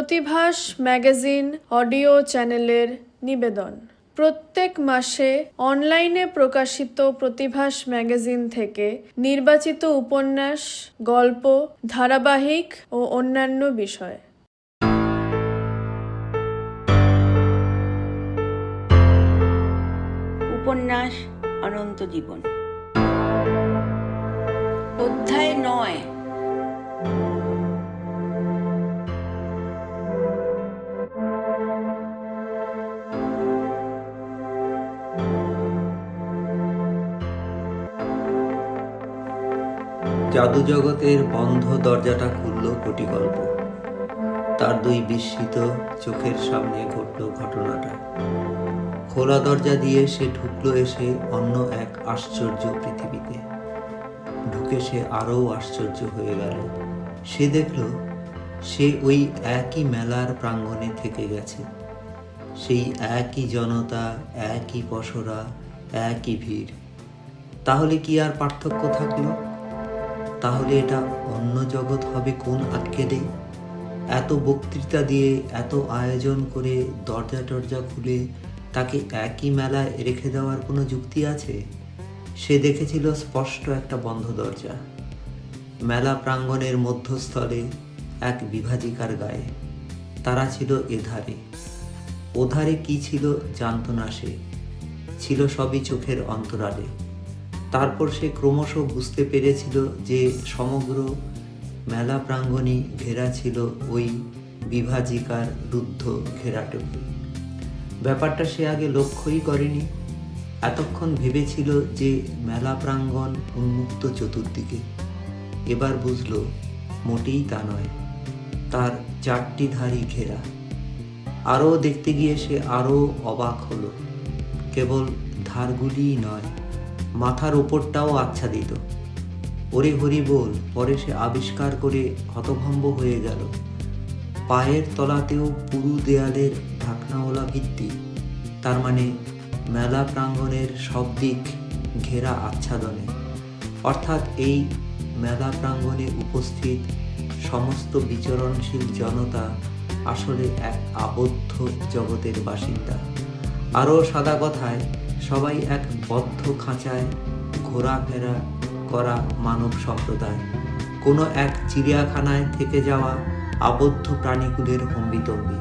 প্রতিভাস magazine audio চ্যানেলের নিবেদন। প্রত্যেক মাসে অনলাইনে প্রকাশিত প্রতিভাস ম্যাগাজিন থেকে নির্বাচিত উপন্যাস, গল্প, ধারাবাহিক ও অন্যান্য বিষয়। উপন্যাস অনন্ত জীবন, অধ্যায় 9। জাদু জগতের বন্ধ দরজাটা খুলল কটিকল্প। তার দুই বিস্মিত চোখের সামনে ঘটল ঘটনাটা। খোলা দরজা দিয়ে সে ঢুকলো এসে অন্য এক আশ্চর্য পৃথিবীতে। ঢুকে সে আরও আশ্চর্য হয়ে গেল। সে দেখল সে ওই একই মেলার প্রাঙ্গণে থেকে গেছে। সেই একই জনতা, একই পসরা, একই ভিড়। তাহলে কি আর পার্থক্য থাকলো? তাহলে এটা অন্য জগৎ হবে কোন আক্কেলেই? এত বক্তৃতা দিয়ে, এত আয়োজন করে দরজা টরজা খুলে তাকে একই মেলায় রেখে দেওয়ার কোনো যুক্তি আছে? সে দেখেছিল স্পষ্ট একটা বন্ধ দরজা। মেলা প্রাঙ্গণের মধ্যস্থলে এক বিভাজিকার গায়ে। তারা ছিল এধারে। ওধারে কি ছিল জানত না সে। ছিল সবই চোখের অন্তরালে। তারপর সে ক্রমশ বুঝতে পেরেছিল যে সমগ্র মেলা প্রাঙ্গণই ঘেরা ছিল ওই বিভাজিকার রুদ্ধ ঘেরাটুকু। ব্যাপারটা সে আগে লক্ষ্যই করেনি। এতক্ষণ ভেবেছিল যে মেলা প্রাঙ্গণ উন্মুক্ত চতুর্দিকে। এবার বুঝল মোটেই তা নয়। তার চারটি ধারই ঘেরা। আরও দেখতে গিয়ে সে আরও অবাক হলো। কেবল ধারগুলিই নয়, মাথার ওপরটাও আচ্ছাদিত। ওরে হরি বল! পরে সে আবিষ্কার করে হতভম্ব হয়ে গেল। পায়ের তলাতেও পুরু দেয়ালের ঢাকনাওয়ালা ভিত্তি। তার মানে মেলা প্রাঙ্গণের সব দিক ঘেরা আচ্ছাদনে। অর্থাৎ এই মেলা প্রাঙ্গণে উপস্থিত সমস্ত বিচরণশীল জনতা আসলে এক আবদ্ধ জগতের বাসিন্দা। আরও সাদা কথায় সবাই এক বদ্ধ খাঁচায় ঘোরাফেরা করা মানব সম্প্রদায়। কোনো এক চিড়িয়াখানায় থেকে যাওয়া আবদ্ধ প্রাণীকুলের হম্বিতম্বি।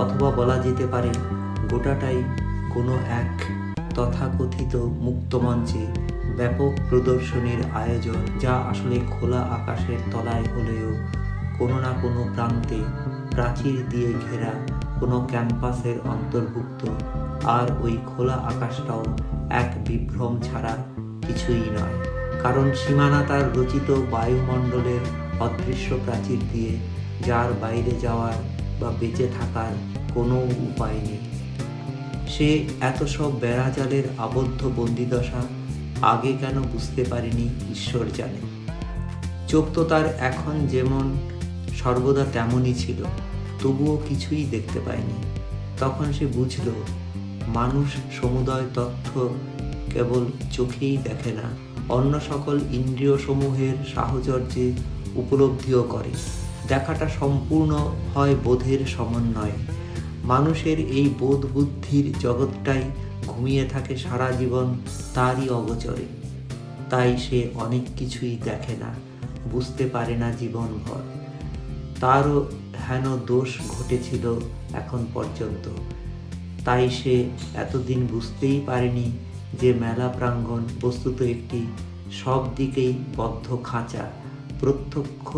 অথবা বলা যেতে পারে গোটাটাই কোনো এক তথাকথিত মুক্তমঞ্চে ব্যাপক প্রদর্শনীর আয়োজন, যা আসলে খোলা আকাশের তলায় হলেও কোনো না কোনো প্রান্তে প্রাচীর দিয়ে ঘেরা কোনো ক্যাম্পাসের অন্তর্ভুক্ত। আর ওই খোলা আকাশটাও এক বিভ্রম ছাড়া কিছুই নয়, কারণ সীমানা তার রচিত বায়ুমণ্ডলের অদৃশ্য প্রাচীর দিয়ে, যার বাইরে যাওয়ার বা বেঁচে থাকার কোনো উপায় নেই। সে এত সব বেড়াজালের আবদ্ধ বন্দিদশা আগে কেন বুঝতে পারেনি ঈশ্বর জানে। চোখ তো তার এখন যেমন সর্বদা তেমনই ছিল, তবুও কিছুই দেখতে পায়নি। তখন সে বুঝল মানুষ সমুদয় তথ্য কেবল চোখেই দেখে না, অন্য সকল ইন্দ্রিয় সমূহের সাহচর্যে উপলব্ধিও করে। দেখাটা সম্পূর্ণ হয় বোধের সমন্বয়ে। মানুষের এই বোধ বুদ্ধির জগৎটাই ঘুমিয়ে থাকে সারা জীবন তারই অগোচরে। তাই সে অনেক কিছুই দেখে না, বুঝতে পারে না জীবনভর। তারও হেন দোষ ঘটেছিল এখন পর্যন্ত। তাই সে এতদিন বুঝতেই পারেনি যে মেলা প্রাঙ্গণ বস্তুত একটি সব দিকেই বদ্ধ খাঁচা। প্রত্যক্ষ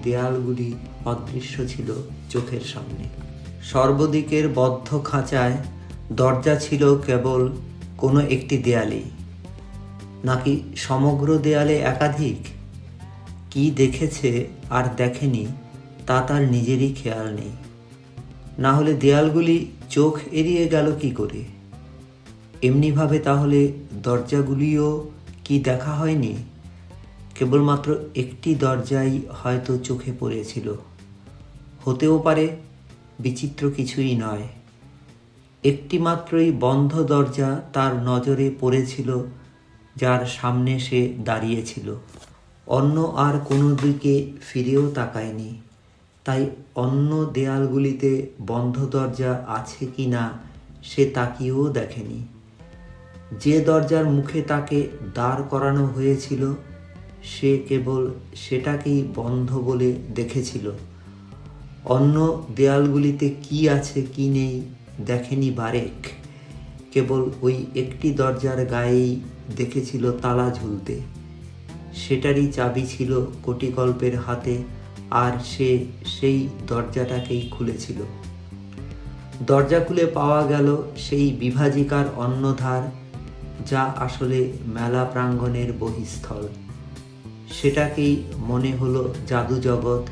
দেয়ালগুলি অদৃশ্য ছিল চোখের সামনে। সর্বদিকের বদ্ধ খাঁচায় দরজা ছিল কেবল কোনো একটি দেয়ালেই, নাকি সমগ্র দেয়ালে একাধিক? কি দেখেছে আর দেখেনি তা তার নিজেরই খেয়াল নেই। না হলে দেয়ালগুলি চোখ এড়িয়ে গেল কি করে? এমনিভাবে তাহলে দরজাগুলিও কি দেখা হয়নি? কেবলমাত্র একটি দরজাই হয়তো চোখে পড়েছিল। হতেও পারে বিচিত্র কিছুই নয়। একটি মাত্রই বন্ধ দরজা তার নজরে পড়েছিল, যার সামনে সে দাঁড়িয়েছিল। অন্য আর কোনো দিকে ফিরেও তাকায়নি। তাই অন্য দেয়ালগুলিতে বন্ধ দরজা আছে কি না সে তাকিয়েও দেখেনি। যে দরজার মুখে তাকে দাঁড় করানো হয়েছিল সে কেবল সেটাকেই বন্ধ বলে দেখেছিল। অন্য দেয়ালগুলিতে কি আছে কি নেই দেখেনি বারেক, কেবল ওই একটি দরজার গায়েই দেখেছিল তালা ঝুলতে। সেটারই চাবি ছিল কোটিকল্পের হাতে, আর সে সেই দরজাটাকেই খুলেছিল। দরজা খুলে পাওয়া গেল সেই বিভাজিকার অন্যধার, যা আসলে মেলা প্রাঙ্গণের বহিঃস্থল। সেটাকেই মনে হলো জাদু জগৎ,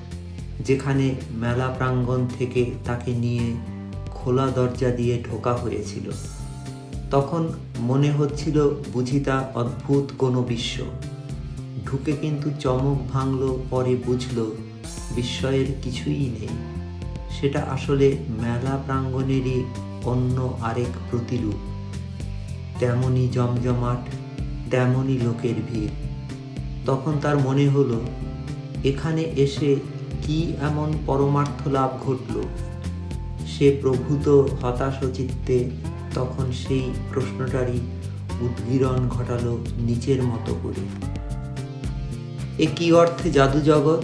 যেখানে মেলা প্রাঙ্গণ থেকে তাকে নিয়ে খোলা দরজা দিয়ে ঢোকা হয়েছিল। তখন মনে হচ্ছিল বুঝি তা অদ্ভুত কোনো বিশ্ব। ঢুকে কিন্তু চমক ভাঙল, পরে বুঝল বিস্ময়ের কিছুই নেই। সেটা আসলে মেলা প্রাঙ্গণেরই অন্য আরেক প্রতিরূপ। তেমনই জমজমাট, তেমনই লোকের ভিড়। তখন তার মনে হলো এখানে এসে কি এমন পরমার্থ লাভ ঘটল। সে প্রভূত হতাশচিত্তে তখন সেই প্রশ্নটারই উদ্গীরণ ঘটালো নিচের মতো করে। এ কি অর্থে জাদু জগৎ?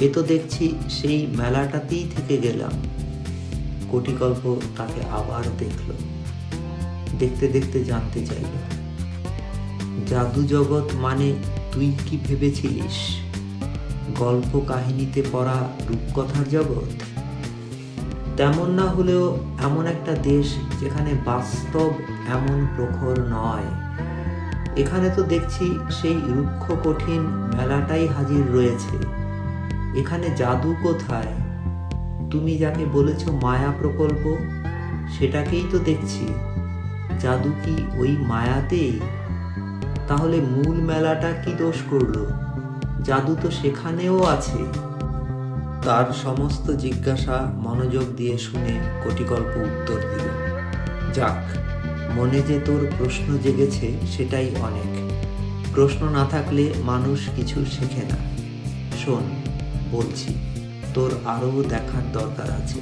এ তো দেখছি সেই মেলাটাতেই থেকে গেলাম। কোটিকল্প তাকে আবার দেখল, দেখতে দেখতে জানতে চাইল, জাদু জগৎ মানে তুই কি ভেবেছিলিস? গল্প কাহিনীতে পড়া রূপকথার জগৎ? তেমন না হলেও এমন একটা দেশ যেখানে বাস্তব এমন প্রখর নয়। এখানে তো দেখছি সেই রুক্ষ কঠিন মেলাটাই হাজির রয়েছে। এখানে জাদু কোথায়? তুমি যাকে বলেছ মায়া প্রকল্প, সেটাকেই তো দেখছি। জাদু কি ওই মায়াতেই? তাহলে মূল মেলাটা কি দোষ করলো? জাদু তো সেখানেও আছে। তার সমস্ত জিজ্ঞাসা মনোযোগ দিয়ে শুনে কোটিকল্প উত্তর দিল, যাক, মনে যে তোর প্রশ্ন জেগেছে সেটাই অনেক। প্রশ্ন না থাকলে মানুষ কিছু শেখে না। শোন, বলছি, তোর আরও দেখার দরকার আছে।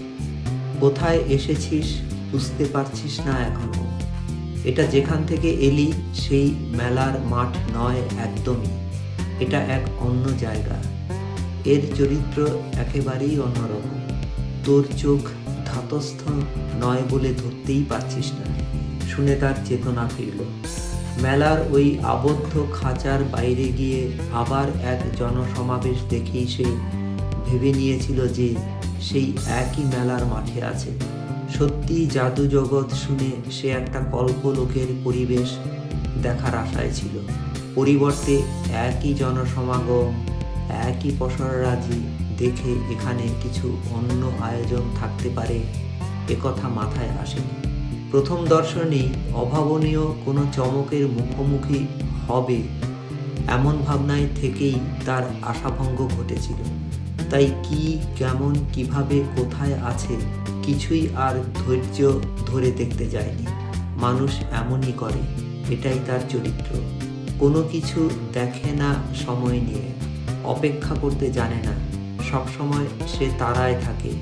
কোথায় এসেছিস বুঝতে পারছিস না এখনো। এটা যেখান থেকে এলি সেই মেলার মাঠ নয় একদমই। এটা এক অন্য জায়গা। এর চরিত্র একেবারেই অন্যরকম। তোর চোখ ধাতস্থ নয় বলে ধরতেই পারছিস না। শুনে তার চেতনা ফিরল। মেলার ওই আবদ্ধ খাঁচার বাইরে গিয়ে আবার এক জনসমাবেশ দেখেই সে ভেবে নিয়েছিল যে সেই একই মেলার মাঠে আছে। সত্যি জাদু জগৎ শুনে সে একটা কল্পলোকের পরিবেশ দেখার আশায় ছিল। পরিবর্তে একই জনসমাগম, একই পসরারাজি দেখে এখানে কিছু অন্য আয়োজন থাকতে পারে একথা মাথায় আসেনি। প্রথম দর্শনেই অভাবনীয় কোনো চমকের মুখোমুখি হবে এমন ভাবনায় থেকেই তার আশাভঙ্গ ঘটেছিল। তাই কি, কেমন, কিভাবে, কোথায় আছে কিছুই আর ধৈর্য ধরে দেখতে যায়নি। মানুষ এমনই করে, এটাই তার চরিত্র। কোনো কিছু দেখে না সময় নিয়ে, অপেক্ষা করতে জানে না। সবসময় সে তাড়ায় থাকে,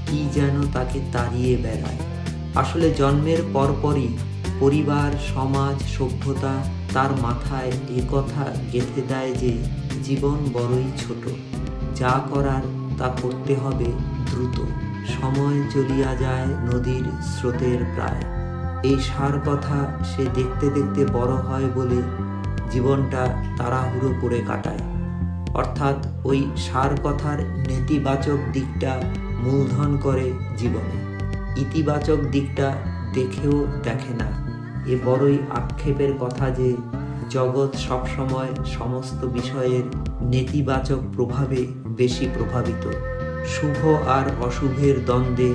কি যেন তাকে তাড়িয়ে বেড়ায়। আসলে জন্মের পরপরই পরিবার, সমাজ, সভ্যতা তার মাথায় এ কথা গেঁথে দেয় যে জীবন বড়ই ছোট, যা করার তা করতে হবে দ্রুত। সময় চলিয়া যায় নদীর স্রোতের প্রায়। এই সার কথা সে দেখতে দেখতে বড় হয় বলে জীবনটা তাড়াহুড়ো করে কাটায়। অর্থাৎ ওই সার কথার নেতিবাচক দিকটা মূলধন করে জীবনে, ইতিবাচক দিকটা দেখেও দেখে না। এ বড়ই আক্ষেপের কথা যে জগৎ সবসময় সমস্ত বিষয়ের নেতিবাচক প্রভাবে বেশি প্রভাবিত। শুভ আর অশুভের দ্বন্দ্বে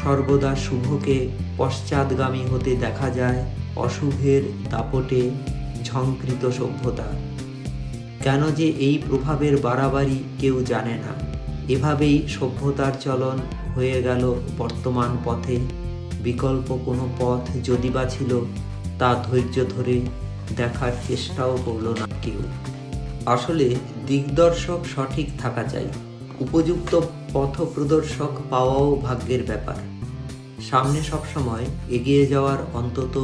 সর্বদা শুভকে পশ্চাৎগামী হতে দেখা যায়, অশুভের দাপটে ঝংকৃত সভ্যতা। কেন যে এই প্রভাবের বাড়াবাড়ি কেউ জানে না। এভাবেই সভ্যতার চলন হয়ে গেল বর্তমান পথে। বিকল্প কোনো পথ যদি বা ছিল, তা ধৈর্য ধরে দেখার চেষ্টাও করল না কেউ। আসলে দিগদর্শক সঠিক থাকা চাই, উপযুক্ত পথপ্রদর্শক পাওয়াও ভাগ্যের ব্যাপার। সামনে সবসময় এগিয়ে যাওয়ার অন্তত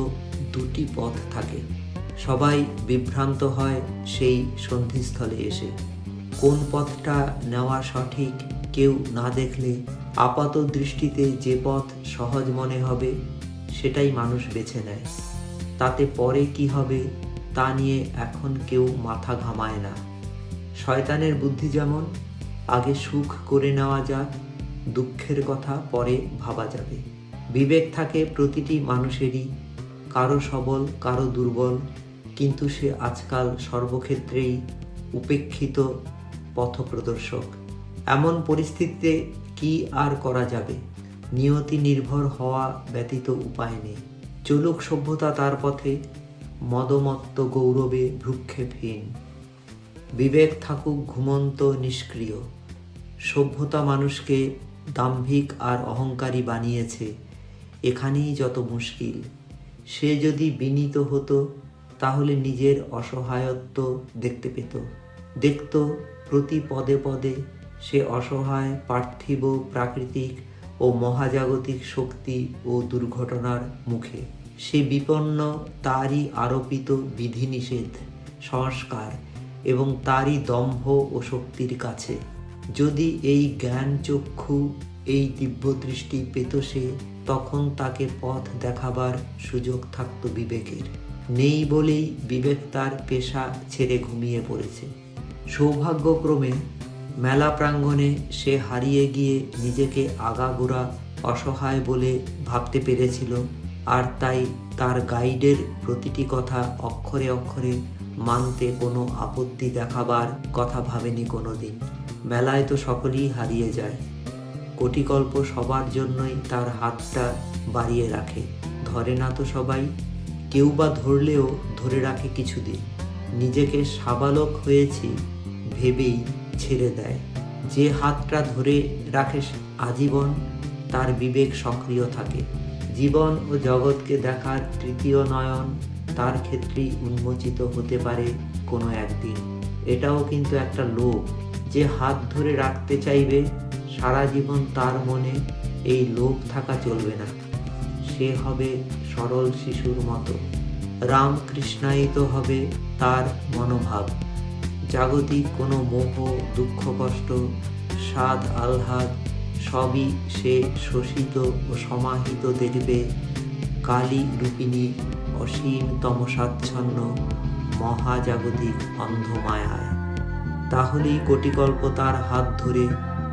দুটি পথ থাকে। সবাই বিভ্রান্ত হয় সেই সন্ধিস্থলে এসে। কোন পথটা নেওয়া সঠিক কেউ না দেখলে আপাত দৃষ্টিতে যে পথ সহজ মনে হবে সেটাই মানুষ বেছে নেয়। তাতে পরে কি হবে তা নিয়ে এখন কেউ মাথা ঘামায় না। শয়তানের বুদ্ধি যেমন, আগে সুখ করে নেওয়া যাক, দুঃখের কথা পরে ভাবা যাবে। বিবেক থাকে প্রতিটি মানুষেরই, কারো সবল কারো দুর্বল, কিন্তু সে আজকাল সর্বক্ষেত্রেই উপেক্ষিত পথপ্রদর্শক। এমন পরিস্থিতিতে কি আর করা যাবে? নিয়তি নির্ভর হওয়া ব্যতীত উপায় নেই। চলুক সভ্যতা তার পথে, মদমত্ত গৌরবে ভ্রুক্ষেপহীন। বিবেক থাকুক ঘুমন্ত নিষ্ক্রিয়। সভ্যতা মানুষকে দাম্ভিক আর অহংকারী বানিয়েছে, এখানেই যত মুশকিল। সে যদি বিনীত হতো তাহলে নিজের অসহায়ত্ব দেখতে পেত, দেখত প্রতি পদে পদে সে অসহায় পার্থিব, প্রাকৃতিক ও মহাজাগতিক শক্তি ও দুর্ঘটনার মুখে। সে বিপন্ন তারই আরোপিত বিধিনিষেধ, সংস্কার এবং তারই দম্ভ ও শক্তির কাছে। যদি এই জ্ঞান চক্ষু, এই দিব্য দৃষ্টি পেত সে, তখন তাকে পথ দেখাবার সুযোগ থাকত বিবেকের। নেই বলেই বিবেক তার পেশা ছেড়ে ঘুমিয়ে পড়েছে। সৌভাগ্যক্রমে মেলা প্রাঙ্গণে সে হারিয়ে গিয়ে নিজেকে আগাগোড়া অসহায় বলে ভাবতে পেরেছিল, আর তাই তার গাইডের প্রতিটি কথা অক্ষরে অক্ষরে মানতে কোনো আপত্তি দেখাবার কথা ভাবেনি কোনোদিন। মেলায় তো সকলেই হারিয়ে যায়, কোটিকল্প সবার জন্যই তার হাতটা বাড়িয়ে রাখে। ধরে না তো সবাই, কেউ বা ধরলেও ধরে রাখে কিছুদিন। নিজেকে সাবালক হয়েছি ভেবেই ছেড়ে দেয়। যে হাতটা ধরে রাখে আজীবন, তার বিবেক সক্রিয় থাকে। জীবন ও জগৎকে দেখার তৃতীয় নয়ন তার ক্ষেত্রেই উন্মোচিত হতে পারে কোনো একদিন। এটাও কিন্তু একটা লোভ। যে হাত ধরে রাখতে চাইবে সারা জীবন, তার মনে এই লোভ থাকা চলবে না। সে হবে সরল শিশুর মতো, রামকৃষ্ণায়িত হবে তার মনোভাব। জাগতিক কোনো মোহ, দুঃখ, কষ্ট, স্বাদ, আহ্লাদ সবই সে শোষিত ও সমাহিত দেখবে কালী রূপিণী অসীম তমসাচ্ছন্ন মহাজাগতিক অন্ধমায়ায়। তাহলেই কোটিকল্প তার হাত ধরে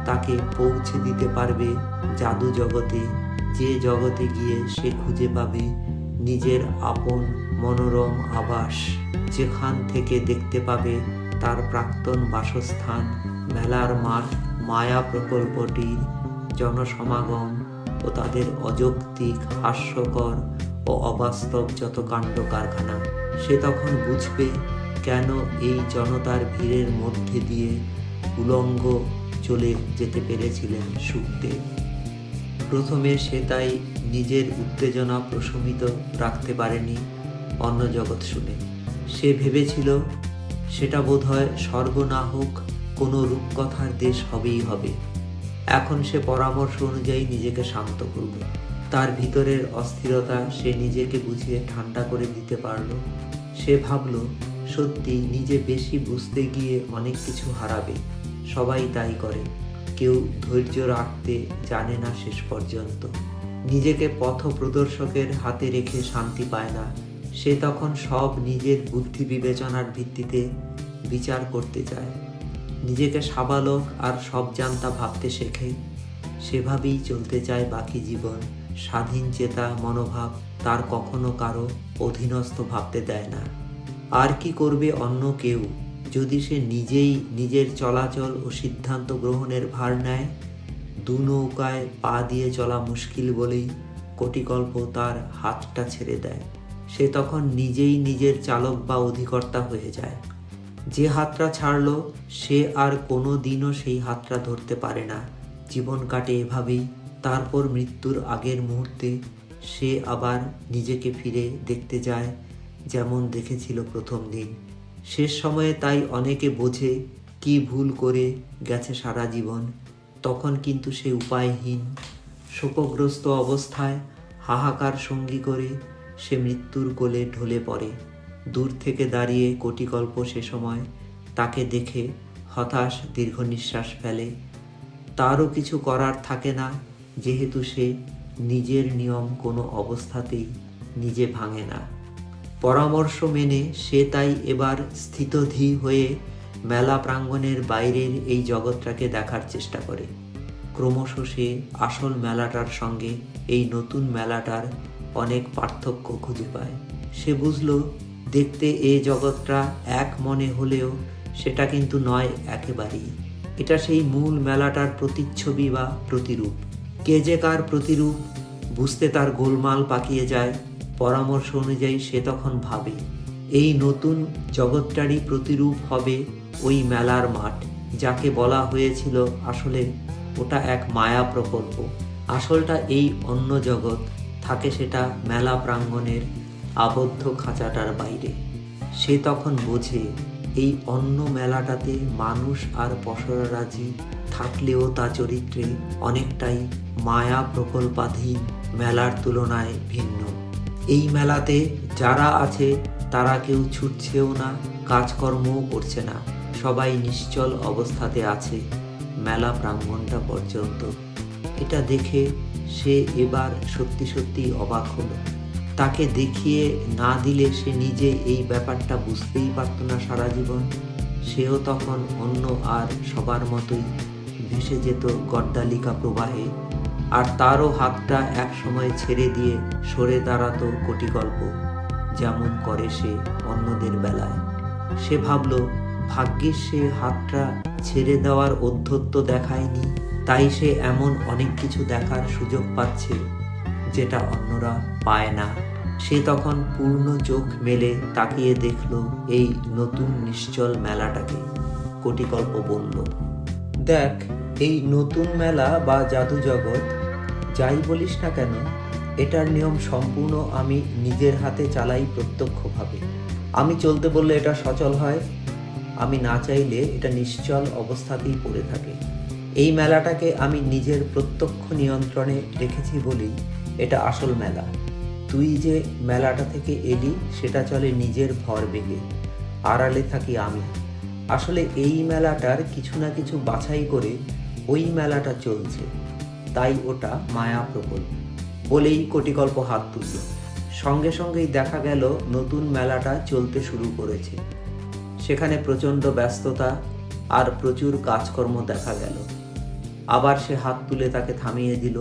তাকে পৌঁছে দিতে পারবে জাদু জগতে, যে জগতে গিয়ে সে খুঁজে পাবে নিজের আপন মনোরম আবাস, যেখান থেকে দেখতে পাবে তার প্রাক্তন বাসস্থান, মেলার মাঠ, মায়া প্রকল্পটির জনসমাগম ও তাদের অযৌক্তিক, হাস্যকর ও অবাস্তব যত কাণ্ড কারখানা। সে তখন বুঝবে কেন এই জনতার ভিড়ের মধ্যে দিয়ে উলঙ্গ চলে যেতে পেরেছিলেন সুখদেব। প্রথমে সে তাই নিজের উত্তেজনা প্রশমিত রাখতে পারেনি অন্য জগৎ শুনে। সে ভেবেছিল সেটা বোধহয় স্বর্গ না হোক কোনো রূপকথার দেশ হবেই হবে। এখন সে পরামর্শ অনুযায়ী নিজেকে শান্ত করবে। তার ভিতরের অস্থিরতা সে নিজেকে বুঝিয়ে ঠান্ডা করে দিতে পারল। সে ভাবল, সত্যি নিজে বেশি বুঝতে গিয়ে অনেক কিছু হারাবে। সবাই তাই করে, কেউ ধৈর্য রাখতে জানে না শেষ পর্যন্ত। নিজেকে পথ প্রদর্শকের হাতে রেখে শান্তি পায় না। সে তখন সব নিজের বুদ্ধি বিবেচনার ভিত্তিতে বিচার করতে চায়। নিজেকে সাবালক আর সব জানতা ভাবতে শেখে। সেভাবেই চলতে চায় বাকি জীবন। স্বাধীন চেতা মনোভাব তার কখনো কারো অধীনস্থ ভাবতে দেয় না। আর কি করবে অন্য কেউ, যদি সে নিজেই নিজের চলাচল ও সিদ্ধান্ত গ্রহণের ভার নেয়? দু নৌকায় পা দিয়ে চলা মুশকিল বলেই কোটিকল্প তার হাতটা ছেড়ে দেয়। সে তখন নিজেই নিজের চালক বা অধিকর্তা হয়ে যায়। যে হাতটা ছাড়ল সে আর কোনো দিনও সেই হাতটা ধরতে পারে না। জীবন কাটে এভাবেই। তারপর মৃত্যুর আগের মুহূর্তে সে আবার নিজেকে ফিরে দেখতে যায় যেমন দেখেছিল প্রথম দিন। শেষ সময়ে তাই অনেকে বোঝে কি ভুল করে গেছে সারা জীবন, তখন কিন্তু সে উপায়হীন। শোকগ্রস্ত অবস্থায় হাহাকার সঙ্গী করে সে মৃত্যুর কোলে ঢলে পড়ে। দূর থেকে দাঁড়িয়ে কোটিকল্প সে সময় তাকে দেখে হতাশ দীর্ঘ নিঃশ্বাস ফেলে। তারও কিছু করার থাকে না, যেহেতু সে নিজের নিয়ম কোনো অবস্থাতেই নিজে ভাঙে না। পরামর্শ মেনে সে তাই এবার স্থিতধী হয়ে মেলা প্রাঙ্গণের বাইরের এই জগৎটাকে দেখার চেষ্টা করে। ক্রমশ সে আসল মেলাটার সঙ্গে এই নতুন মেলাটার অনেক পার্থক্য খুঁজে পায়। সে বুঝল দেখতে এই জগৎটা এক মনে হলেও সেটা কিন্তু নয় একেবারেই। এটা সেই মূল মেলাটার প্রতিচ্ছবি বা প্রতিরূপ। কে যে কার প্রতিরূপ বুঝতে তার গোলমাল পাকিয়ে যায়। পরামর্শ অনুযায়ী সে তখন ভাবে এই নতুন জগৎটারই প্রতিরূপ হবে ওই মেলার মাঠ, যাকে বলা হয়েছিল আসলে ওটা এক মায়া প্রকল্প। আসলটা এই অন্য জগৎ, থাকে সেটা মেলা প্রাঙ্গণের আবদ্ধ খাঁচাটার বাইরে। সে তখন বোঝে এই অন্য মেলাটাতে মানুষ আর পসরারাজি থাকলেও তা চরিত্রে অনেকটাই মায়া প্রকল্পাধীন মেলার তুলনায় ভিন্ন। এই মেলাতে যারা আছে তারা কেউ ছুটছেও না, কাজকর্মও করছে না, সবাই নিশ্চল অবস্থাতে আছে মেলা প্রাঙ্গণটা পর্যন্ত। এটা দেখে সে এবার সত্যি সত্যি অবাক হলো। তাকে দেখিয়ে না দিলে সে নিজে এই ব্যাপারটা বুঝতেই পারত না সারা জীবন। সেও তখন অন্য আর সবার মতোই ভেসে যেত গড্ডালিকা প্রবাহে, আর তারও হাতটা এক সময় ছেড়ে দিয়ে সরে দাঁড়াতো কোটিকল্প, যেমন করে সে অন্যদের বেলায়। সে ভাবল ভাগ্যিস সে হাতটা ছেড়ে দেওয়ার অধ্যত্ত দেখায়নি, তাই সে এমন অনেক কিছু দেখার সুযোগ পাচ্ছে যেটা অন্যরা পায় না। সে তখন পূর্ণ চোখ মেলে তাকিয়ে দেখল এই নতুন নিশ্চল মেলাটাকে। কোটিকল্প বলল, দেখ, এই নতুন মেলা বা জাদু জগৎ যাই বলিস না কেন, এটার নিয়ম সম্পূর্ণ আমি নিজের হাতে চালাই প্রত্যক্ষভাবে। আমি চলতে বললে এটা সচল হয়, আমি না চাইলে এটা নিশ্চল অবস্থাতেই পড়ে থাকে। এই মেলাটাকে আমি নিজের প্রত্যক্ষ নিয়ন্ত্রণে রেখেছি বলেই এটা আসল মেলা। তুই যে মেলাটা থেকে এলি সেটা চলে নিজের ভর বেগে, আড়ালে থাকি আমি। আসলে এই মেলাটার কিছু না কিছু বাছাই করে ওই মেলাটা চলছে, তাই ওটা মায়া প্রকল্প। বলেই কোটিকল্প হাত তুলল। সঙ্গে সঙ্গেই দেখা গেল নতুন মেলাটা চলতে শুরু করেছে। সেখানে প্রচণ্ড ব্যস্ততা আর প্রচুর কাজকর্ম দেখা গেল। আবার সে হাত তুলে তাকে থামিয়ে দিল,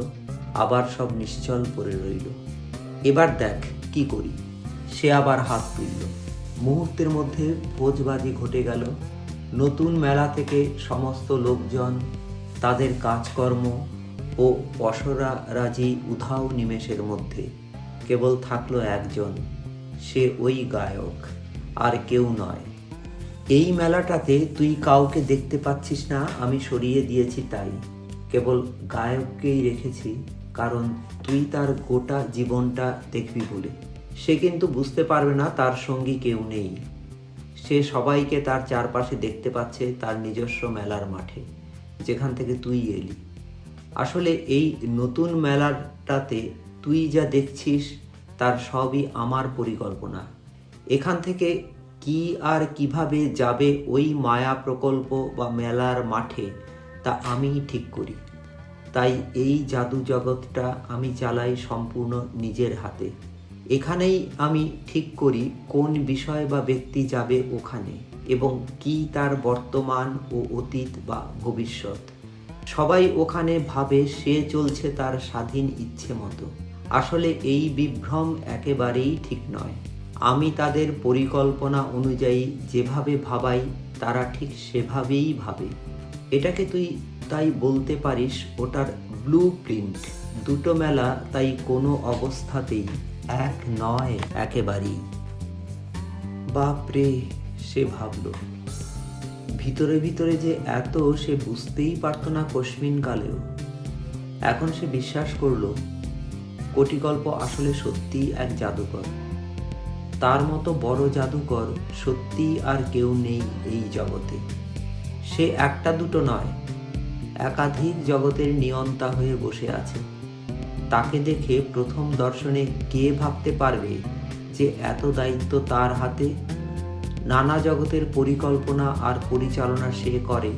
আবার সব নিশ্চল পড়ে রইল। এবার দেখ কি করি। সে আবার হাত তুলল। মুহূর্তের মধ্যে ভোজবাজি ঘটে গেল। নতুন মেলা থেকে সমস্ত লোকজন, তাদের কাজকর্ম ও পসরারাজি উধাও নিমেষের মধ্যে। কেবল থাকলো একজন, সে ওই গায়ক, আর কেউ নয়। এই মেলাটাতে তুই কাউকে দেখতে পাচ্ছিস না, আমি সরিয়ে দিয়েছি তাই। কেবল গায়ককেই রেখেছি, কারণ তুই তার গোটা জীবনটা দেখবি বলে। সে কিন্তু বুঝতে পারবে না তার সঙ্গী কেউ নেই। সে সবাইকে তার চারপাশে দেখতে পাচ্ছে তার নিজস্ব মেলার মাঠে, যেখান থেকে তুই এলি। আসলে এই নতুন মেলাটাতে তুই যা দেখছিস তার সবই আমার পরিকল্পনা। এখান থেকে কি আর কিভাবে যাবে ওই মায়া প্রকল্প বা মেলার মাঠে তা আমিই ঠিক করি। তাই এই জাদু জগৎটা আমি চালাই সম্পূর্ণ নিজের হাতে। এখানেই আমি ঠিক করি কোন বিষয় বা ব্যক্তি যাবে ওখানে, এবং কি তার বর্তমান ও অতীত বা ভবিষ্যৎ। সবাই ওখানে ভাবে সে চলছে তার স্বাধীন ইচ্ছে মতো। আসলে এই বিভ্রম একেবারেই ঠিক নয়। আমি তাদের পরিকল্পনা অনুযায়ী যেভাবে ভাবাই তারা ঠিক সেভাবেই ভাবে। এটাকে তুই তাই বলতে পারিস ওটার ব্লু প্রিন্ট। দুটো মেলা তাই কোনো অবস্থাতেই এক নয় একেবারেই। বাপরে, সে ভাবল। ভিতরে ভিতরে যে এত সে বুঝতেই পারত না কস্মিন কালেও। এখন সে বিশ্বাস করল কোটিকল্প আসলে সত্যিই এক জাদুকর। তার মতো বড় জাদুকর সত্যিই আর কেউ নেই এই জগতে। সে একটা দুটো নয়, একাধিক জগতের নিয়ন্তা হয়ে বসে আছে। তাকে দেখে প্রথম দর্শনে কে ভাবতে পারবে যে এত দায়িত্ব তার হাতে? নানা জগতের পরিকল্পনা আর পরিচালনা সে করে।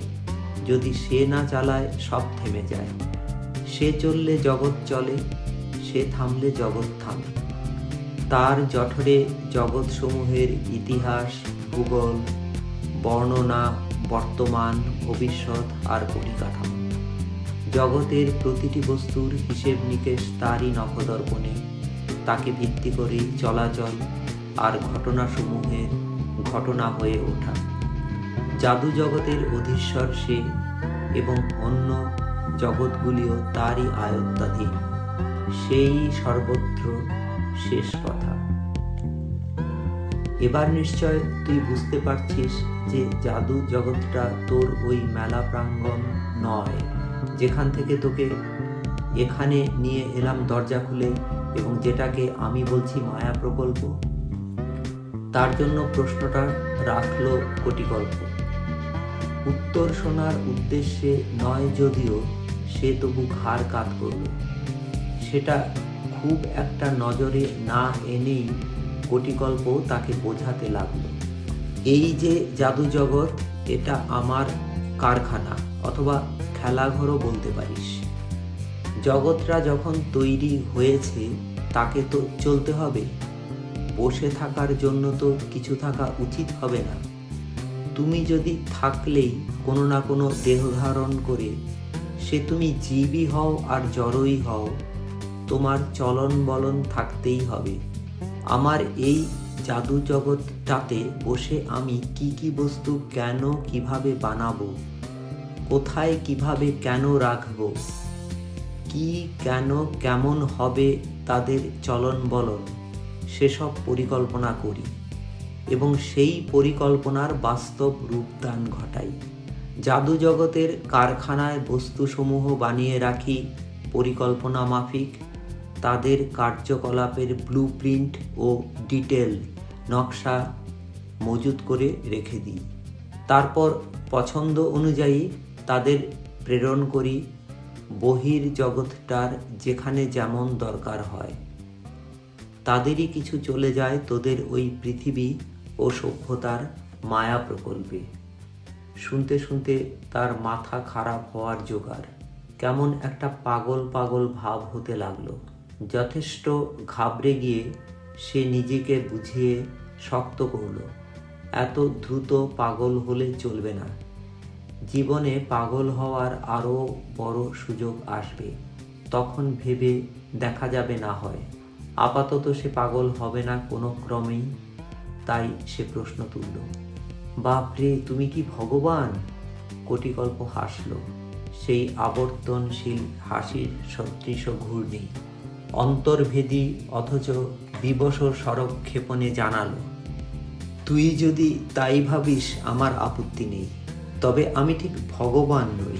যদি সে না চালায় সব থেমে যায়। সে চললে জগৎ চলে, সে থামলে জগৎ থামে। তার জঠরে জগৎসমূহের ইতিহাস, ভূগোল, বর্ণনা, বর্তমান, ভবিষ্যৎ আর পরিকাঠামো। জগতের প্রতিটি বস্তুর হিসেব নিকেশ তারই নখদর্পণে। তাকে ভিত্তি করেই চলাচল আর ঘটনাসমূহের ঘটনা হয়ে ওঠা। জাদু জগতের অধীশ্বর সে এবং অন্য জগৎগুলিও তারই আয়ত্তাধীন। সেই সর্বত্র শেষ কথা। এবার নিশ্চয় তুই বুঝতে পারছিস যে জাদু জগৎটা তোর ওই মেলা প্রাঙ্গণ নয়, যেখান থেকে তোকে এখানে নিয়ে এলাম দরজা খুলে, এবং যেটাকে আমি বলছি মায়া প্রকল্প। তার জন্য প্রশ্নটা রাখলো কোটিকল্প। উত্তর শোনার উদ্দেশ্যে নয় যদিও, সে তবু ঘাড় কাত করল। সেটা খুব একটা নজরে না এনেই কোটিকল্প তাকে বোঝাতে লাগলো। এই যে জাদু জগৎ, এটা আমার কারখানা অথবা খেলাঘরও বলতে পারিস। জগৎটা যখন তৈরি হয়েছে তাকে তো চলতে হবে। বসে থাকার জন্য তো কিছু থাকা উচিত হবে না? তুমি যদি থাকলেই কোনো না কোনো দেহ ধারণ করে, সে তুমি জীবই হও আর জড়ই হও, তোমার চলন বলন থাকতেই হবে। আমার এই জাদু জগৎটাতে বসে আমি কি কি বস্তু কেন কিভাবে বানাবো, কোথায় কিভাবে কেন রাখবো, কি কেন কেমন হবে তাদের চলন বলন, সেসব পরিকল্পনা করি এবং সেই পরিকল্পনার বাস্তব রূপদান ঘটাই। জাদু জগতের কারখানায় বস্তুসমূহ বানিয়ে রাখি পরিকল্পনা মাফিক। তাদের কার্যকলাপের ব্লুপ্রিন্ট ও ডিটেল নকশা মজুত করে রেখে দিই। তারপর পছন্দ অনুযায়ী তাদের প্রেরণ করি বহির জগৎটার যেখানে যেমন দরকার হয়। তাদেরই কিছু চলে যায় তোদের ওই পৃথিবী ও সভ্যতার মায়া প্রকল্পে। শুনতে শুনতে তার মাথা খারাপ হওয়ার জোগাড়। কেমন একটা পাগল পাগল ভাব হতে লাগলো। যথেষ্ট ঘাবড়ে গিয়ে সে নিজেকে বুঝিয়ে শক্ত করল। এত দ্রুত পাগল হলে চলবে না। জীবনে পাগল হওয়ার আরও বড় সুযোগ আসবে, তখন ভেবে দেখা যাবে না হয়। আপাতত সে পাগল হবে না কোনো ক্রমেই। তাই সে প্রশ্ন তুলল, বাপরে, তুমি কি ভগবান? কোটিকল্প হাসল, সেই আবর্তনশীল হাসির সদৃশ ঘূর্ণি, অন্তর্ভেদী অথচ বিবশ সরব ক্ষেপণে জানালো, তুই যদি তাই ভাবিস আমার আপত্তি নেই, তবে আমি ঠিক ভগবান নই।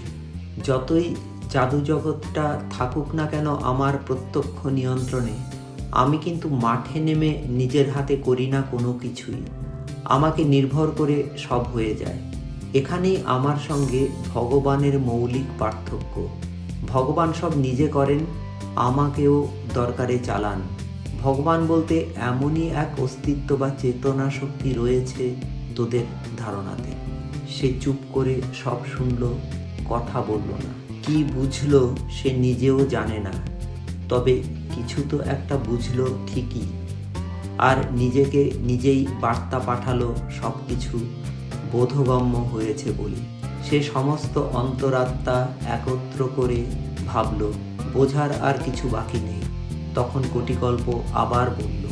যতই জাদু জগৎটা থাকুক না কেন আমার প্রত্যক্ষ নিয়ন্ত্রণে, আমি কিন্তু মাঠে নেমে নিজের হাতে করি না কোনো কিছুই। আমাকে নির্ভর করে সব হয়ে যায়। এখানেই আমার সঙ্গে ভগবানের মৌলিক পার্থক্য। ভগবান সব নিজে করেন, আমাকেও দরকারে চালান। ভগবান বলতে এমনই এক অস্তিত্ব বা চেতনা শক্তি রয়েছে তোদের ধারণাতে। সে চুপ করে সব শুনল, কথা বলল না। কি বুঝলো সে নিজেও জানে না, তবে কিছু তো একটা বুঝলো ঠিকই। আর নিজেকে নিজেই বার্তা পাঠালো সব কিছু বোধগম্য হয়েছে বলে। সে সমস্ত অন্তরাত্মা একত্র করে ভাবল, বোঝার আর কিছু বাকি নেই। তখন কোটিকল্প আবার বলল,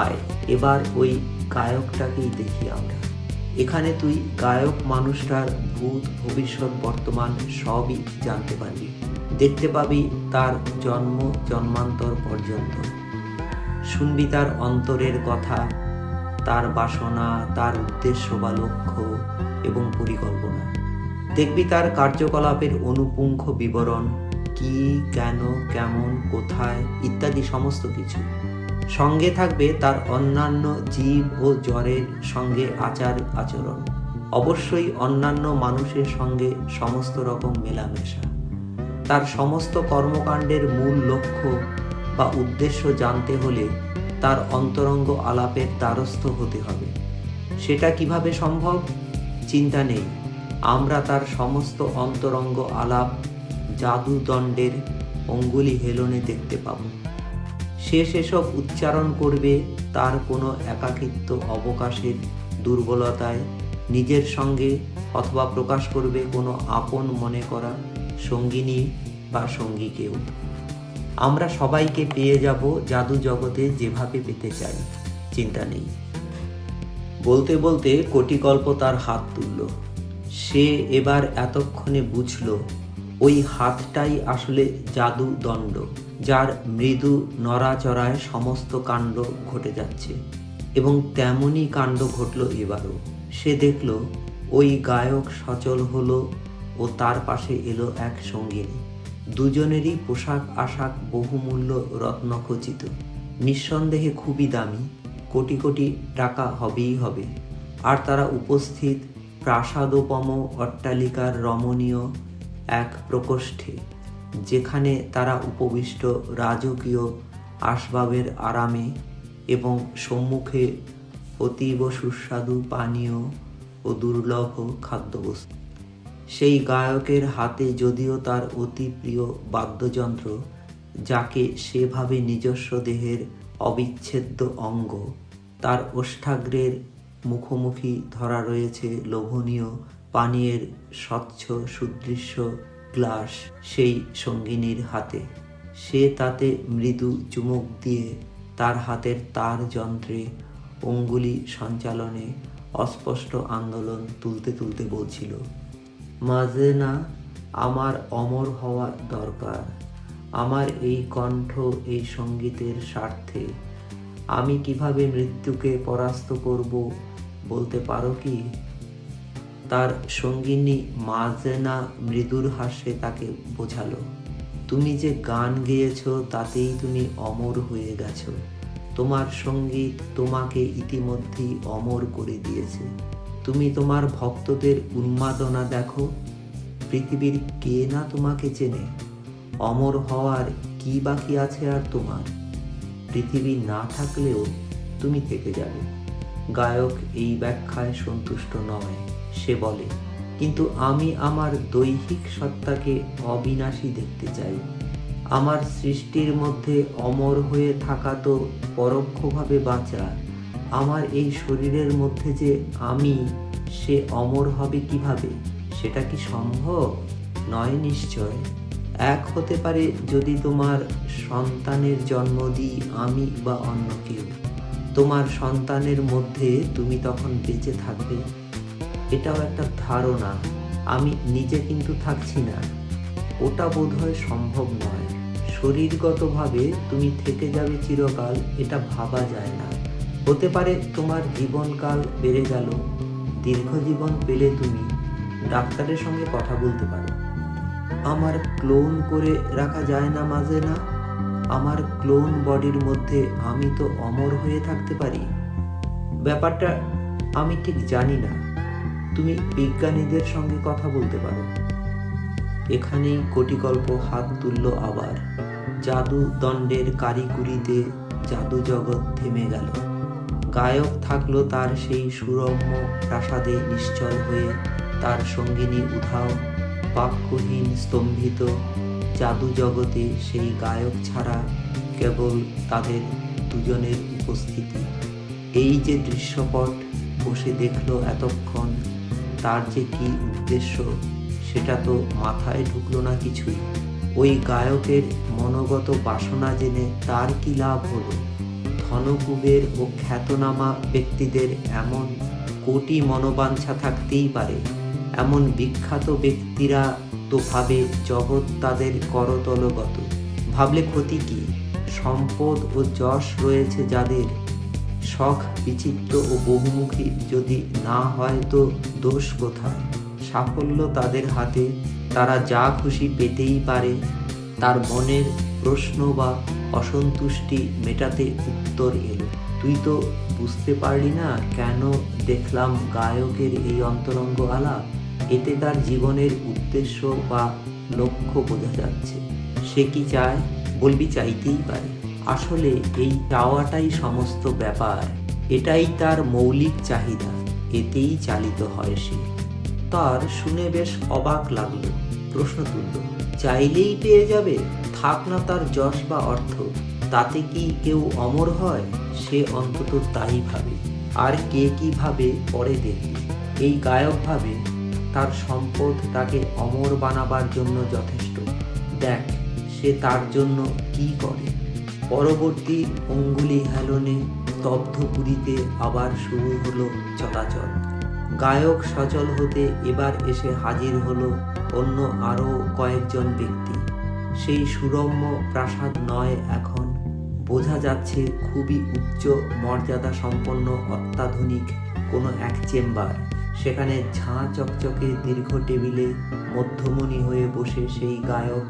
আয় এবার ওই গায়কটাকেই দেখি আমরা। এখানে তুই গায়ক মানুষটার ভূত ভবিষ্যৎ বর্তমান সবই জানতে পারবি, দেখতে পাবি তার জন্ম জন্মান্তর পর্যন্ত। শুনবি তার অন্তরের কথা, তার বাসনা, তার উদ্দেশ্য বা লক্ষ্য এবং পরিকল্পনা। দেখবি তার কার্যকলাপের অনুপুঙ্খ বিবরণ, কি কেন কেমন কোথায় ইত্যাদি সমস্ত কিছু। সঙ্গে থাকবে তার অন্যান্য জীব ও জড়ের সঙ্গে আচার আচরণ। অবশ্যই অন্যান্য মানুষের সঙ্গে সমস্ত রকম মেলামেশা। তার সমস্ত কর্মকাণ্ডের মূল লক্ষ্য বা উদ্দেশ্য জানতে হলে তার অন্তরঙ্গ আলাপের দ্বারস্থ হতে হবে। সেটা কিভাবে সম্ভব? চিন্তা নেই, আমরা তার সমস্ত অন্তরঙ্গ আলাপ জাদুদণ্ডের অঙ্গুলি হেলনে দেখতে পাব। সে সেসব উচ্চারণ করবে তার কোনো একাকিত্ব অবকাশের দুর্বলতায় নিজের সঙ্গে, অথবা প্রকাশ করবে কোনো আপন মনে করা সঙ্গিনী বা সঙ্গীকেও। আমরা সবাইকে পেয়ে যাব জাদু জগতে যেভাবে পেতে চাই, চিন্তা নেই। বলতে বলতে কোটিকল্প তার হাত তুলল। সে এবার এতক্ষণে বুঝল ওই হাতটাই আসলে জাদু দণ্ড, যার মৃদু নড়াচড়ায় সমস্ত কাণ্ড ঘটে যাচ্ছে। এবং তেমনই কাণ্ড ঘটল এবারও। সে দেখল ওই গায়ক সচল হলো ও তার পাশে এলো এক সঙ্গিনী। দুজনেরই পোশাক আশাক বহুমূল্য রত্নখচিত, নিঃসন্দেহে খুবই দামি, কোটি কোটি টাকা হবেই হবে। আর তারা উপস্থিত প্রাসাদোপম অট্টালিকার রমণীয় এক প্রকোষ্ঠে, যেখানে তারা উপবিষ্ট রাজকীয় আসবাবের আরামে এবং সম্মুখে অতীব সুস্বাদু পানীয় ও দুর্লভ খাদ্যবস্তু। সেই গায়কের হাতে যদিও তার অতি প্রিয় বাদ্যযন্ত্র, যাকে সেভাবে নিজস্ব দেহের অবিচ্ছেদ্য অঙ্গ, তার ওষ্ঠাগ্রের মুখোমুখি ধরা রয়েছে লোভনীয় পানীয়ের স্বচ্ছ সুদৃশ্য গ্লাস সেই সঙ্গিনীর হাতে। সে তাতে মৃদু চুমুক দিয়ে তার হাতের তার যন্ত্রে অঙ্গুলি সঞ্চালনে অস্পষ্ট আন্দোলন তুলতে তুলতে বলছিল, মাজেনা, আমার অমর হওয়া দরকার। আমার এই কণ্ঠ এই সঙ্গীতের স্বার্থে। আমি কিভাবে মৃত্যুকে পরাস্ত করব বলতে পারো কি? তার সঙ্গিনী মাজেনা মৃদুর হাস্যে তাকে বোঝালো, তুমি যে গান গেয়েছ তাতেই তুমি অমর হয়ে গেছো। তোমার সঙ্গীত তোমাকে ইতিমধ্যেই অমর করে দিয়েছে। তুমি তোমার ভক্তদের উন্মাদনা দেখো। পৃথিবীর কে না তোমাকে চেনে। অমর হওয়ার কি বাকি আছে আর তোমার? পৃথিবী না থাকলেও তুমি থেকে যাবে। গায়ক এই ব্যাখ্যায় সন্তুষ্ট নয়। সে বলে, কিন্তু আমি আমার দৈহিক সত্তাকে অবিনাশী দেখতে চাই। আমার সৃষ্টির মধ্যে অমর হয়ে থাকা তো পরোক্ষভাবে বাঁচা। আমার এই শরীরের মধ্যে যে আমি, সে অমর হবে কিভাবে? সেটা কি সম্ভব নয়? নিশ্চয়। এক হতে পারে যদি তোমার সন্তানের জন্ম দিই আমি বা অন্য কেউ। তোমার সন্তানের মধ্যে তুমি তখন বেঁচে থাকবে। এটাও একটা ধারণা। আমি নিজে কিন্তু থাকছি না। ওটা বোধহয় সম্ভব নয়। শরীরগতভাবে তুমি থেকে যাবে চিরকাল, এটা ভাবা যায় না। হতে পারে তোমার জীবনকাল বেড়ে গেল। দীর্ঘ জীবন পেলে তুমি ডাক্তারের সঙ্গে কথা বলতে পারো। আমার ক্লোন করে রাখা যায় না মাঝে না? আমার ক্লোন বডির মধ্যে আমি তো অমর হয়ে থাকতে পারি। ব্যাপারটা আমি ঠিক জানি না। তুমি বিজ্ঞানীদের সঙ্গে কথা বলতে পারো। এখানেই কোটিকল্প হাত তুলল আবার। জাদু দণ্ডের কারিকুরিতে জাদু জগৎ থেমে গেল। গায়ক থাকলো তার সেই সুরম্য প্রাসাদে নিশ্চল হয়ে, তার সঙ্গিনী উধাও, বাক্যহীন, স্তম্ভিত। জাদু জগতে সেই গায়ক ছাড়া কেবল তাদের দুজনের উপস্থিতি। এই যে দৃশ্যপট বসে দেখলো এতক্ষণ, তার যে কি উদ্দেশ্য সেটা তো মাথায় ঢুকলো না কিছুই। ওই গায়কের মনোগত বাসনা জেনে তার কি লাভ হলো? ধনকুবের ও খ্যাতনামা ব্যক্তিদের এমন কোটি মনোবাঞ্ছা থাকতেই পারে। এমন বিখ্যাত ব্যক্তিরা তো ভাবে জগৎ তাদের করতলগত। ভাবলে ক্ষতি কি? সম্পদ ও যশ রয়েছে যাদের, শখ বিচিত্র ও বহুমুখী যদি না হয় তো দোষ কোথায়? সাফল্য তাদের হাতে, তারা যা খুশি পেতেই পারে। তার মনের প্রশ্ন বা অসন্তুষ্টি মেটাতে উত্তর এলো, তুই তো বুঝতে পারলি না কেন দেখলাম গায়কের এই অন্তরঙ্গ আলাপ? এতে তার জীবনের উদ্দেশ্য বা লক্ষ্য বোঝা যাচ্ছে। সে কি চায়? বলবি চাইতেই পারে। আসলে এই চাওয়াটাই সমস্ত ব্যাপার, এটাই তার মৌলিক চাহিদা, এতেই চালিত হয় সে। তার শুনে বেশ অবাক লাগলো, প্রশ্ন তুলল, চাইলেই পেয়ে যাবে? থাক না তার যশ বা অর্থ, তাতে কি কেউ অমর হয়? সে অন্তত তাই ভাবে। আর কে কি ভাবে পরে দেখি। এই গায়ক ভাবে তার সম্পদ তাকে অমর বানাবার জন্য যথেষ্ট। দেখ সে তার জন্য কি করে। পরবর্তী অঙ্গুলি হেলনে স্তব্ধ পুরীতে আবার শুরু হলো চলাচল। গায়ক সচল হতে এবার এসে হাজির হলো অন্য আরও কয়েকজন ব্যক্তি। সেই সুরম্য প্রাসাদ নয় এখন, বোঝা যাচ্ছে খুবই উচ্চ মর্যাদা সম্পন্ন অত্যাধুনিক কোনো এক চেম্বার। সেখানে ঝাঁ চকচকে দীর্ঘ টেবিলে মধ্যমণি হয়ে বসে সেই গায়ক,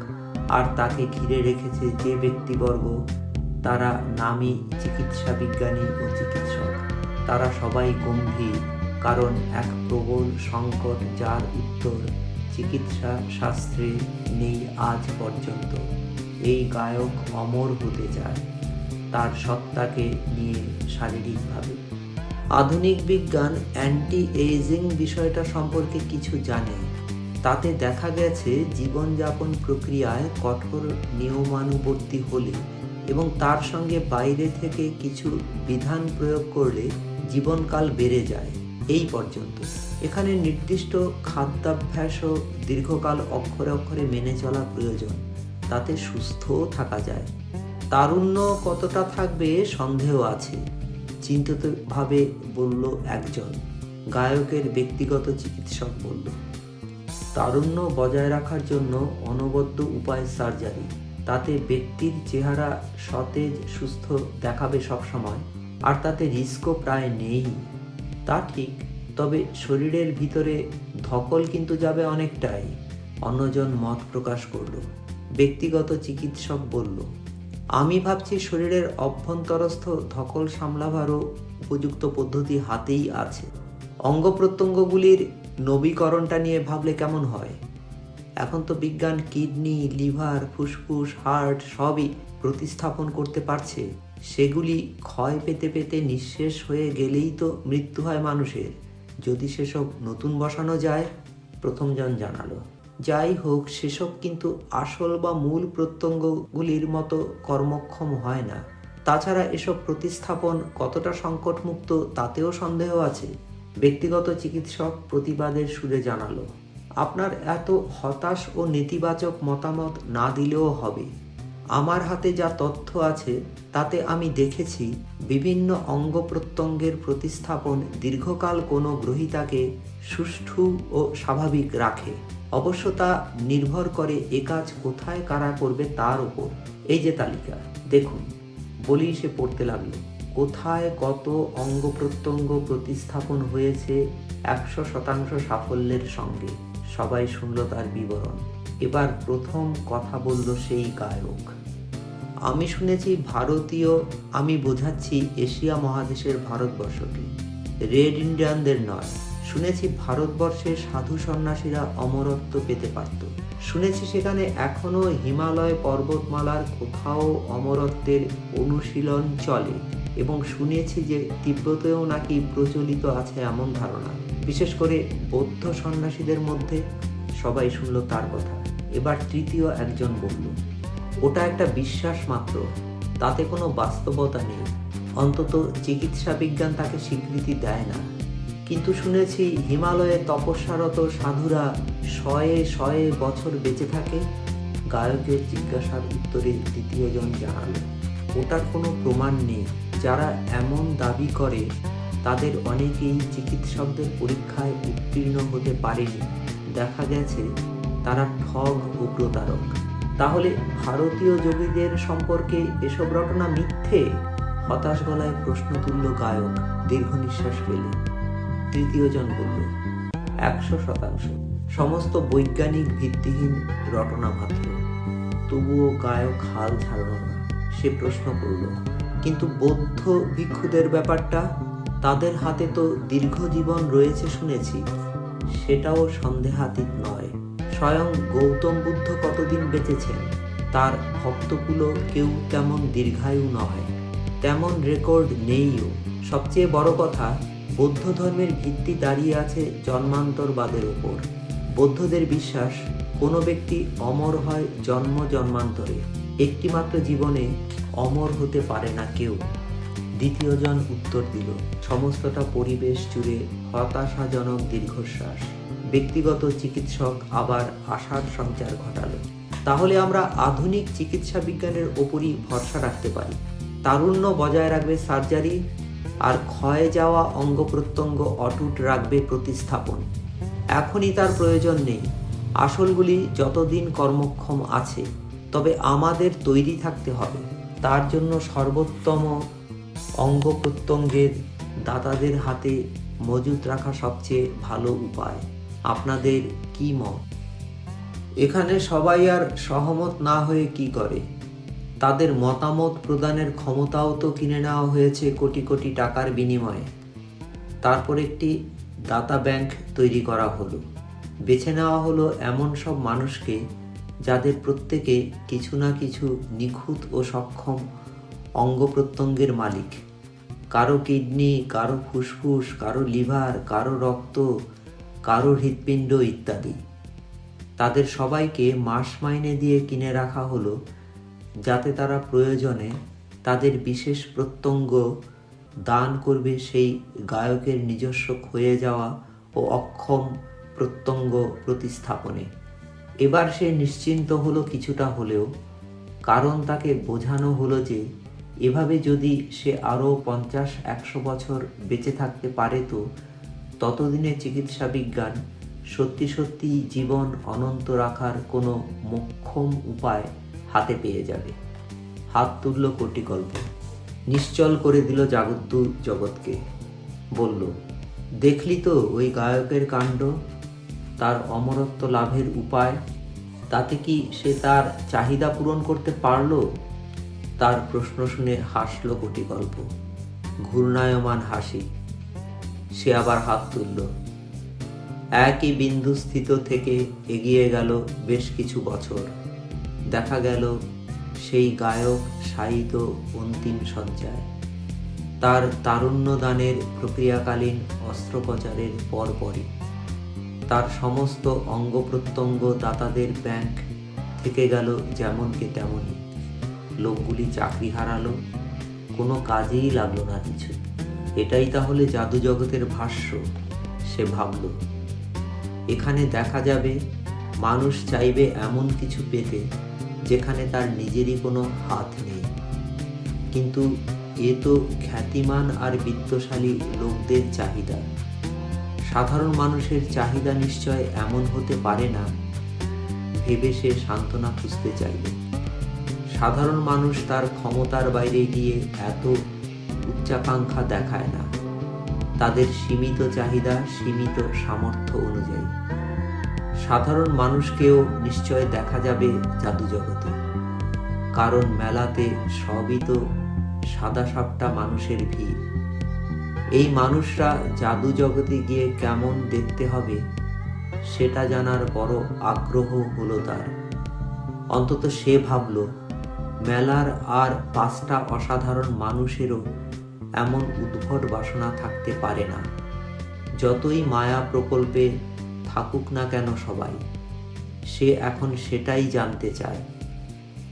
আর তাকে ঘিরে রেখেছে যে ব্যক্তিবর্গ, তারা নামী চিকিৎসা বিজ্ঞানী ও চিকিৎসক। তারা সবাই গম্ভীর, কারণ এক প্রবল সংকট যার উত্তর চিকিৎসা শাস্ত্রে নেই আজ পর্যন্ত। এই গায়ক অমর হতে চায় তার সত্তাকে নিয়ে শারীরিকভাবে। আধুনিক বিজ্ঞান অ্যান্টি এজিং বিষয়টা সম্পর্কে কিছু জানে। তাতে দেখা গেছে জীবনযাপন প্রক্রিয়ায় কঠোর নিয়মানুবর্তী হলে এবং তার সঙ্গে বাইরে থেকে কিছু বিধান প্রয়োগ করলে জীবনকাল বেড়ে যায়। এই পর্যন্ত এখানে নির্দিষ্ট খাদ্যাভ্যাসও দীর্ঘকাল অক্ষরে অক্ষরে মেনে চলা প্রয়োজন, তাতে সুস্থও থাকা যায়। তারুণ্য কতটা থাকবে সন্দেহ আছে, চিন্তিতভাবে বলল একজন। গায়কের ব্যক্তিগত চিকিৎসক বলল, তারুণ্য বজায় রাখার জন্য অনবদ্য উপায় সার্জারি। তাতে ব্যক্তির চেহারা সতেজ সুস্থ দেখাবে সবসময়, আর তাতে রিস্কও প্রায় নেই। তা ঠিক, তবে শরীরের ভিতরে ধকল কিন্তু যাবে অনেকটাই। অন্যজন মত প্রকাশ করল। ব্যক্তিগত চিকিৎসক বলল, আমি ভাবছি শরীরের অভ্যন্তরস্থ ধকল সামলাবারও উপযুক্ত পদ্ধতি হাতেই আছে। অঙ্গ প্রত্যঙ্গগুলির নবীকরণটা নিয়ে ভাবলে কেমন হয়? এখন তো বিজ্ঞান কিডনি, লিভার, ফুসফুস, হার্ট সবই প্রতিস্থাপন করতে পারছে। সেগুলি ক্ষয় পেতে পেতে নিঃশেষ হয়ে গেলেই তো মৃত্যু হয় মানুষের। যদি সেসব নতুন বসানো যায়, প্রথমজন জানালো। যাই হোক, সেসব কিন্তু আসল বা মূল প্রত্যঙ্গগুলির মতো কর্মক্ষম হয় না। তাছাড়া এসব প্রতিস্থাপন কতটা সংকটমুক্ত তাতেও সন্দেহ আছে। ব্যক্তিগত চিকিৎসক প্রতিবাদের সুরে জানালো, আপনার এত হতাশ ও নেতিবাচক মতামত না দিলেও হবে। আমার হাতে যা তথ্য আছে তাতে আমি দেখেছি বিভিন্ন অঙ্গ প্রত্যঙ্গের প্রতিস্থাপন দীর্ঘকাল কোনো গ্রহীতাকে সুষ্ঠু ও স্বাভাবিক রাখে। অবশ্য তা নির্ভর করে এ কাজ কোথায় কারা করবে তার উপর। এই যে তালিকা দেখুন, বলেই সে পড়তে লাগলো। কোথায় কত অঙ্গ প্রত্যঙ্গ প্রতিস্থাপন হয়েছে 100% সাফল্যের সঙ্গে। সবাই শুনল তার বিবরণ। এবার প্রথম কথা বলল সেই গায়ক। আমি শুনেছি ভারতীয়, আমি বোঝাচ্ছি এশিয়া মহাদেশের ভারতবর্ষকে, রেড ইন্ডিয়ানদের নয়। শুনেছি ভারতবর্ষের সাধু সন্ন্যাসীরা অমরত্ব পেতে পারত। শুনেছি সেখানে এখনো হিমালয় পর্বতমালার কোথাও অমরত্বের অনুশীলন চলে, এবং শুনেছি যে তিব্বতেও নাকি প্রচলিত আছে এমন ধারণা, বিশেষ করে বৌদ্ধ সন্ন্যাসীদের মধ্যে। সবাই শুনল তার কথা। এবার তৃতীয় একজন বলল, ওটা একটা বিশ্বাস মাত্র, তাতে কোনো বাস্তবতা নেই। অন্তত চিকিৎসা বিজ্ঞান তাকে স্বীকৃতি দেয় না। কিন্তু শুনেছি হিমালয়ে তপস্যারত সাধুরা শয়ে শয়ে বছর বেঁচে থাকে। গায়কের জিজ্ঞাসার উত্তরে তৃতীয়জন জানালো, ওটার কোনো প্রমাণ নেই। যারা এমন দাবি করে তাদের অনেকেই চিকিৎসকদের পরীক্ষায় উত্তীর্ণ হতে পারেনি। দেখা গেছে তারা ঠগ ও প্রতারক। তাহলে ভারতীয় যোগীদের সম্পর্কে এসব রটনা মিথ্যে? হতাশ গলায় প্রশ্ন তুলল গায়ক দীর্ঘ নিঃশ্বাস ফেলে। তৃতীয়জন বলল, 100%। সমস্ত বৈজ্ঞানিক ভিত্তিহীন রটনা মাত্র। তবুও গায়ক হাল ছাড়ল না। সে প্রশ্ন করল, কিন্তু বৌদ্ধ ভিক্ষুদের ব্যাপারটা? তাদের হাতে তো দীর্ঘ জীবন রয়েছে শুনেছি। সেটাও সন্দেহাতীত নয়। স্বয়ং গৌতম বুদ্ধ কতদিন বেঁচেছেন, তার ভক্তকুলো কেউ তেমন দীর্ঘায়ু নয়, তেমন রেকর্ড নেইও। সবচেয়ে বড় কথা, বৌদ্ধ ধর্মের ভিত্তি দাঁড়িয়ে আছে জন্মান্তরবাদের উপর। বৌদ্ধদের বিশ্বাস, কোনো ব্যক্তি অমর হয় জন্ম জন্মান্তরে, একটিমাত্র জীবনে অমর হতে পারে না কেউ। দ্বিতীয়জন উত্তর দিল। সমস্তটা পরিবেশ জুড়ে হতাশাজনক দীর্ঘশ্বাস। ব্যক্তিগত চিকিৎসক আবার আশার সঞ্চার ঘটালো। তাহলে আমরা আধুনিক চিকিৎসা বিজ্ঞানের ওপরই ভরসা রাখতে পারি। তারুণ্য বজায় রাখবে সার্জারি, আর ক্ষয়ে যাওয়া অঙ্গ প্রত্যঙ্গ অটুট রাখবে প্রতিস্থাপন। এখনই তার প্রয়োজন নেই। আসলগুলি যতদিন কর্মক্ষম আছে, তবে আমাদের তৈরি থাকতে হবে। তার জন্য সর্বোত্তম অঙ্গ প্রত্যঙ্গের দাতাদের হাতে মজুত রাখা সবচেয়ে ভালো উপায়। আপনাদের কি মত? এখানে সবাই আর সহমত না হয়ে কি করে? তাদের মতামত প্রদানের ক্ষমতাও তো কিনে নেওয়া হয়েছে কোটি কোটি টাকার বিনিময়ে। তারপর একটি দাতা ব্যাংক তৈরি করা হলো। বেছে নেওয়া হলো এমন সব মানুষকে যাদের প্রত্যেকে কিছু না কিছু নিখুঁত ও সক্ষম অঙ্গ প্রত্যঙ্গের মালিক। কারো কিডনি, কারো ফুসফুস, কারো লিভার, কারো রক্ত, কারো হৃৎপিণ্ড ইত্যাদি। তাদের সবাইকে মাস মাইনে দিয়ে কিনে রাখা হলো, যাতে তারা প্রয়োজনে তাদের বিশেষ প্রত্যঙ্গ দান করবে সেই গায়কের নিজস্ব ক্ষয়ে যাওয়া ও অক্ষম প্রত্যঙ্গ প্রতিস্থাপনে। এবার সে নিশ্চিন্ত হলো কিছুটা হলেও, কারণ তাকে বোঝানো হলো যে এভাবে যদি সে আরও 50-100 বছর বেঁচে থাকতে পারে, তো ততদিনে চিকিৎসা বিজ্ঞান সত্যি সত্যি জীবন অনন্ত রাখার কোনো মোক্ষম উপায় হাতে পেয়ে যাবে। হাত তুলল কোটিকল্প, নিশ্চল করে দিল জাগদ্দু জগৎকে। বলল, দেখলি তো ওই গায়কের কাণ্ড, তার অমরত্ব লাভের উপায়। তাতে কি সে তার চাহিদা পূরণ করতে পারল? তার প্রশ্ন শুনে হাসল কোটিকল্প, ঘূর্ণায়মান হাসি। সে আবার হাত তুলল। একই বিন্দু স্থিত থেকে এগিয়ে গেল বেশ কিছু বছর। দেখা গেল সেই গায়ক শায়িত অন্তিম শয্যায়। তার তারুণ্য দানের প্রক্রিয়াকালীন অস্ত্রোপচারের পরপরই তার সমস্ত অঙ্গ প্রত্যঙ্গ দাতাদের ব্যাংক থেকে গেল যেমনকে তেমনই। লোকগুলি চাকরি হারালো, কোনো কাজেই লাগলো না কিছু। এটাই তাহলে জাদু জগতের ভাষ্য, সে ভাবল। এখানে দেখা যাবে মানুষ চাইবে এমন কিছু পেতে যেখানে তার নিজেরই কোনো হাত নেই। কিন্তু এ তো খ্যাতিমান আর বিত্তশালী লোকদের চাহিদা। সাধারণ মানুষের চাহিদা নিশ্চয় এমন হতে পারে না, ভেবে সে সান্ত্বনা খুঁজতে চাইল। সাধারণ মানুষ তার ক্ষমতার বাইরে গিয়ে এত উচ্চাকাঙ্ক্ষা দেখায় না। তাদের সীমিত চাহিদা সীমিত সামর্থ্য অনুযায়ী। সাধারণ মানুষকেও নিশ্চয় দেখা যাবে জাদু জগতে, কারণ মেলাতে সবই তো সাদা সাপটা মানুষের ভিড়। এই মানুষরা জাদু জগতে গিয়ে কেমন দেখতে হবে সেটা জানার বড় আগ্রহ হলো তার। অন্তত সে ভাবল, মেলার আর 5টা অসাধারণ মানুষেরও এমন উদ্ভট বাসনা থাকতে পারে না। যতই মায়া প্রকল্পে থাকুক না কেন সবাই, সে এখন সেটাই জানতে চায়।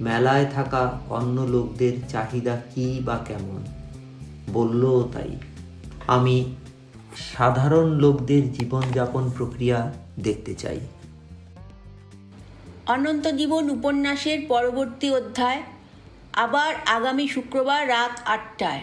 মেলায় থাকা অন্য লোকদের চাহিদা কি বা কেমন। বললও তাই, আমি সাধারণ লোকদের জীবনযাপন প্রক্রিয়া দেখতে চাই। অনন্ত জীবন উপন্যাসের পরবর্তী অধ্যায় আবার আগামী শুক্রবার রাত 8টায়।